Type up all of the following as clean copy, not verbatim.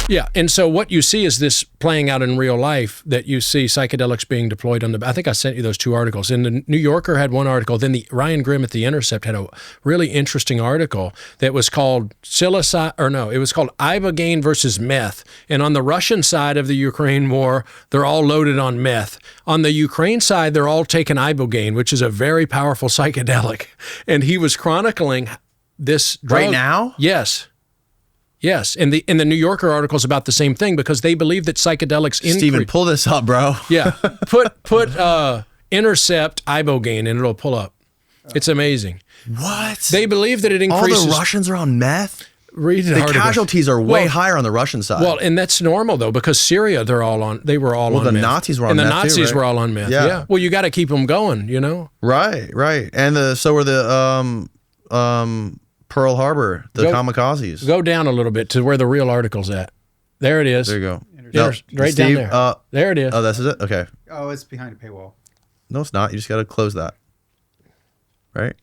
Yeah, and so what you see is this playing out in real life, that you see psychedelics being deployed on I think I sent you those 2 articles. And the New Yorker had one article, then the Ryan Grimm at The Intercept had a really interesting article that was called it was called Ibogaine versus meth. And on the Russian side of the Ukraine war, they're all loaded on meth. On the Ukraine side, they're all taking Ibogaine, which is a very powerful psychedelic. And he was chronicling this drug. Right now? Yes. Yes, and the New Yorker article is about the same thing, because they believe that psychedelics increase. Steven, pull this up, bro. Yeah, put Intercept Ibogaine and it'll pull up. It's amazing. What? They believe that it increases. All the Russians are on meth? Read the article. Casualties are way higher on the Russian side. Well, and that's normal though, because Syria they were all on meth. Well, the Nazis were on meth and the Nazis too, were all on meth. Yeah. Yeah. Well, you got to keep them going, you know. Right. And so were the Pearl Harbor, the kamikazes. Go down a little bit to where the real article's at. There it is. There you go. Right Steve, down there. There it is. Oh, that's it? Okay. Oh, it's behind a paywall. No, it's not. You just got to close that. Right?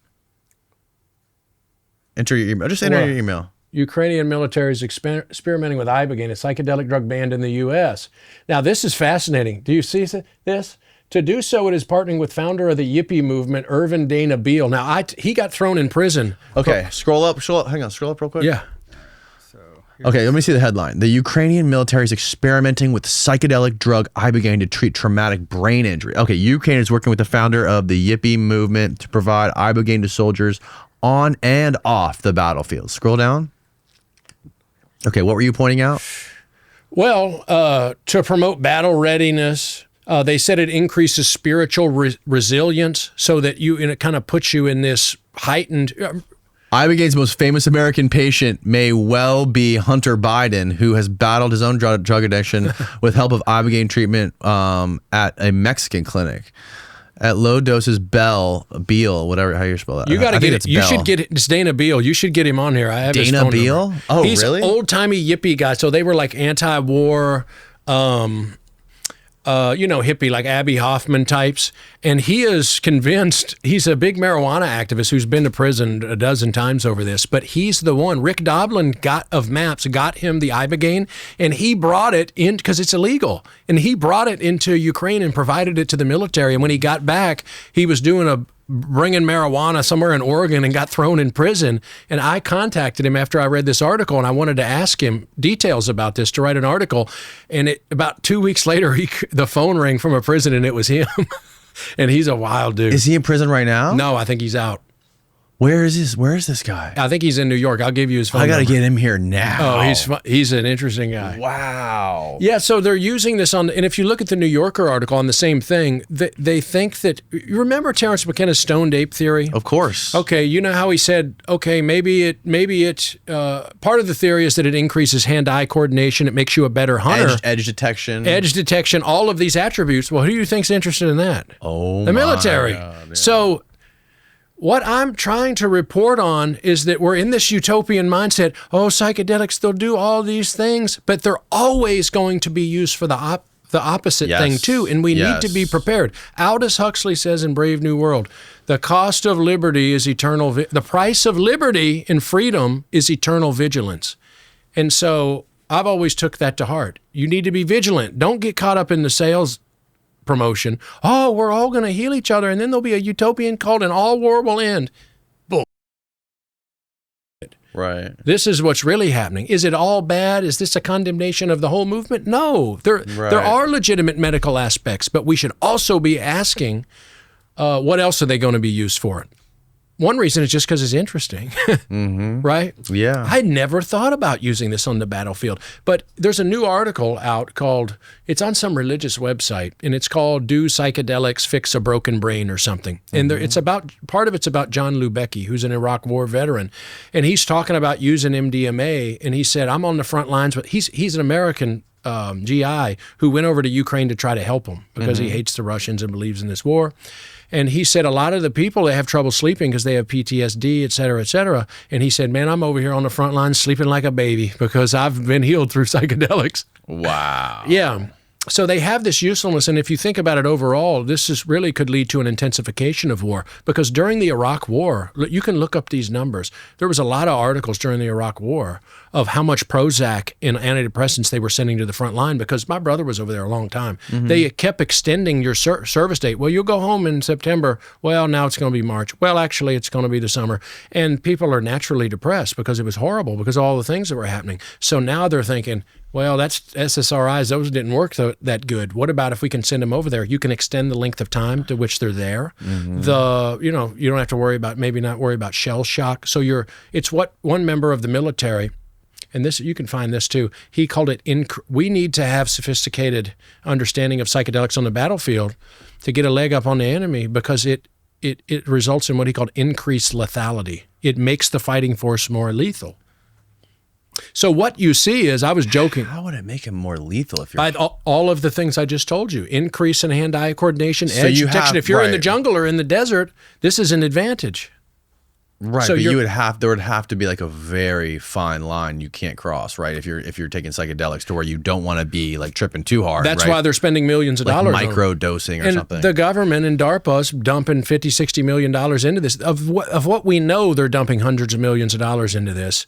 Enter your email. Just enter your email. Ukrainian military is experimenting with Ibogaine, a psychedelic drug banned in the U.S. Now, this is fascinating. Do you see this? To do so, it is partnering with founder of the Yippie movement, Irvin Dana Beal. Now, he got thrown in prison. Okay, scroll up. Hang on, scroll up real quick. Yeah. Okay, let me see the headline. The Ukrainian military is experimenting with psychedelic drug Ibogaine to treat traumatic brain injury. Okay, Ukraine is working with the founder of the Yippie movement to provide Ibogaine to soldiers on and off the battlefield. Scroll down. Okay, what were you pointing out? Well, to promote battle readiness, they said it increases spiritual resilience, so that it kind of puts you in this heightened. Ibogaine's most famous American patient may well be Hunter Biden, who has battled his own drug addiction with help of Ibogaine treatment at a Mexican clinic. At low doses, Beal, whatever, how you spell that. You got to get it. You Bell. should get it. It's Dana Beal. You should get him on here. I have his Dana phone Beal? number. Oh, He's really? He's an old-timey Yippie guy. So they were like anti-war, hippie, like Abby Hoffman types. And he is convinced, he's a big marijuana activist who's been to prison a dozen times over this, but he's the one. Rick Doblin of MAPS got him the Ibogaine, and he brought it in, because it's illegal, and he brought it into Ukraine and provided it to the military. And when he got back, he was bringing marijuana somewhere in Oregon and got thrown in prison. And I contacted him after I read this article, and I wanted to ask him details about this to write an article. And about 2 weeks later, the phone rang from a prison, and it was him. And he's a wild dude. Is he in prison right now? No, I think he's out. Where is this guy? I think he's in New York. I'll give you his phone number. I got to get him here now. Oh, he's an interesting guy. Wow. Yeah, so they're using this and if you look at the New Yorker article on the same thing, they think that, you remember Terrence McKenna's stoned ape theory? Of course. Okay, you know how he said, okay, maybe it part of the theory is that it increases hand-eye coordination, it makes you a better hunter. Edge detection. Edge detection, all of these attributes. Well, who do you think's interested in that? Oh, the military. God, yeah. So what I'm trying to report on is that we're in this utopian mindset. Oh, psychedelics, they'll do all these things, but they're always going to be used for the opposite thing too, and we need to be prepared. Aldous Huxley says in Brave New World, the cost of liberty is eternal. The price of liberty and freedom is eternal vigilance. And so I've always took that to heart. You need to be vigilant. Don't get caught up in the sales promotion. Oh, we're all going to heal each other, and then there'll be a utopian cult, and all war will end. Bull. Right. This is what's really happening. Is it all bad? Is this a condemnation of the whole movement? No. There are legitimate medical aspects, but we should also be asking, what else are they going to be used for? One reason is just because it's interesting, right? Yeah. I never thought about using this on the battlefield, but there's a new article out it's on some religious website, and it's called Do Psychedelics Fix a Broken Brain or something. And part of it's about John Lubecki, who's an Iraq War veteran, and he's talking about using MDMA, and he said, I'm on the front lines, but he's an American GI who went over to Ukraine to try to help him because he hates the Russians and believes in this war. And he said a lot of the people, they have trouble sleeping because they have PTSD, et cetera, et cetera. And he said, man, I'm over here on the front line sleeping like a baby because I've been healed through psychedelics. Wow. Yeah. So they have this usefulness. And if you think about it overall, this really could lead to an intensification of war, because during the Iraq War, you can look up these numbers. There was a lot of articles during the Iraq War of how much Prozac and antidepressants they were sending to the front line, because my brother was over there a long time. They kept extending your service date. Well, you'll go home in September. Well, now it's going to be March. Well, actually, it's going to be the summer. And people are naturally depressed because it was horrible, because of all the things that were happening. So now they're thinking, well, that's SSRIs. Those didn't work that good. What about if we can send them over there? You can extend the length of time to which they're there. You don't have to worry about shell shock. So it's what one member of the military, and this you can find this too. He called it we need to have sophisticated understanding of psychedelics on the battlefield to get a leg up on the enemy, because it results in what he called increased lethality. It makes the fighting force more lethal. So what you see is, I was joking. How would it make him more lethal if you're... all of the things I just told you. Increase in hand-eye coordination, edge detection. If you're in the jungle or in the desert, this is an advantage. Right, so but there would have to be like a very fine line you can't cross, right? If you're taking psychedelics to where you don't want to be like tripping too hard. That's why they're spending millions of dollars on micro dosing or something. The government and DARPA's dumping $50-60 million into this. Of what we know, they're dumping hundreds of millions of dollars into this.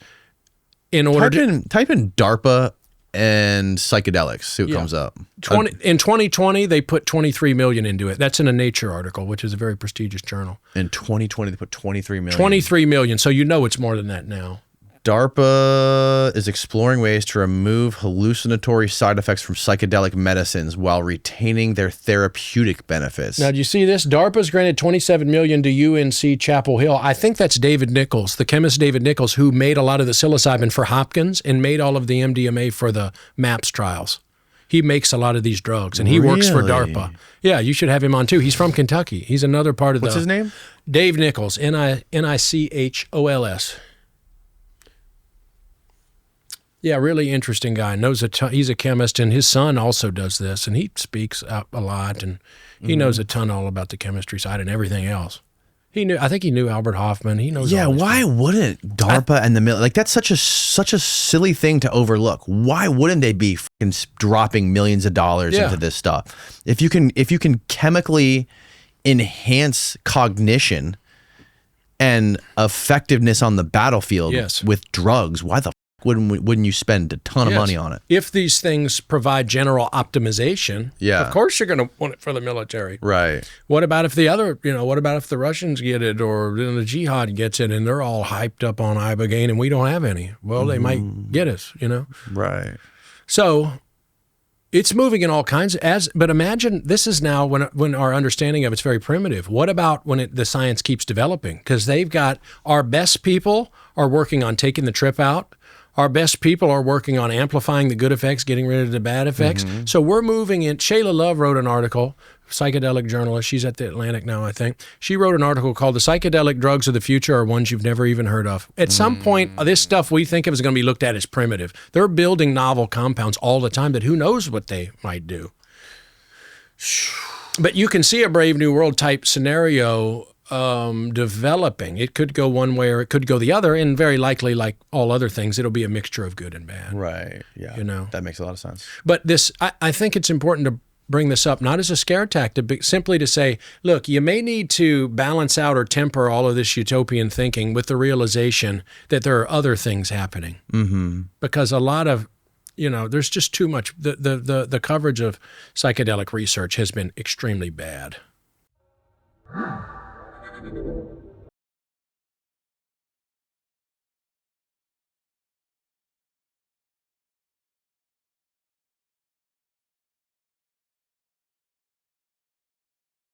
In order type in DARPA and psychedelics, see what comes up. In 2020, they put $23 million into it. That's in a Nature article, which is a very prestigious journal. In 2020, they put $23 million. $23 million. So you know it's more than that now. DARPA is exploring ways to remove hallucinatory side effects from psychedelic medicines while retaining their therapeutic benefits. Now, do you see this? DARPA's granted $27 million to UNC Chapel Hill. I think that's David Nichols, the chemist David Nichols, who made a lot of the psilocybin for Hopkins and made all of the MDMA for the MAPS trials. He makes a lot of these drugs, and he works for DARPA. Yeah, you should have him on too. He's from Kentucky. He's another part of What's his name? Dave Nichols, Nichols. Yeah, really interesting guy. Knows a ton. He's a chemist, and his son also does this, and he speaks up a lot, and he knows a ton all about the chemistry side and everything else. I think he knew Albert Hoffman. He knows. Yeah, why wouldn't DARPA and the military, like that's such a silly thing to overlook. Why wouldn't they be fucking dropping millions of dollars into this stuff? If you can chemically enhance cognition and effectiveness on the battlefield with drugs, why the wouldn't you spend a ton of money on it? If these things provide general optimization, of course you're going to want it for the military. Right. What about if what about if the Russians get it, or the jihad gets it and they're all hyped up on ibogaine and we don't have any? Well, they might get us, Right. So it's moving in all kinds but imagine this is now when our understanding of it's very primitive. What about when the science keeps developing? Because they've got our best people are working on taking the trip out. Our best people are working on amplifying the good effects, getting rid of the bad effects. So we're moving in. Shayla Love wrote an article, psychedelic journalist. She's at the Atlantic now, I think. She wrote an article called "The Psychedelic Drugs of the Future Are Ones You've Never Even Heard of." At some point, this stuff we think of is going to be looked at as primitive. They're building novel compounds all the time that who knows what they might do. But you can see a Brave New World type scenario developing. It could go one way or it could go the other, and very likely, like all other things, it'll be a mixture of good and bad. Right. Yeah. That makes a lot of sense. But I think it's important to bring this up, not as a scare tactic, but simply to say, look, you may need to balance out or temper all of this utopian thinking with the realization that there are other things happening. Because a lot of there's just too much. The coverage of psychedelic research has been extremely bad.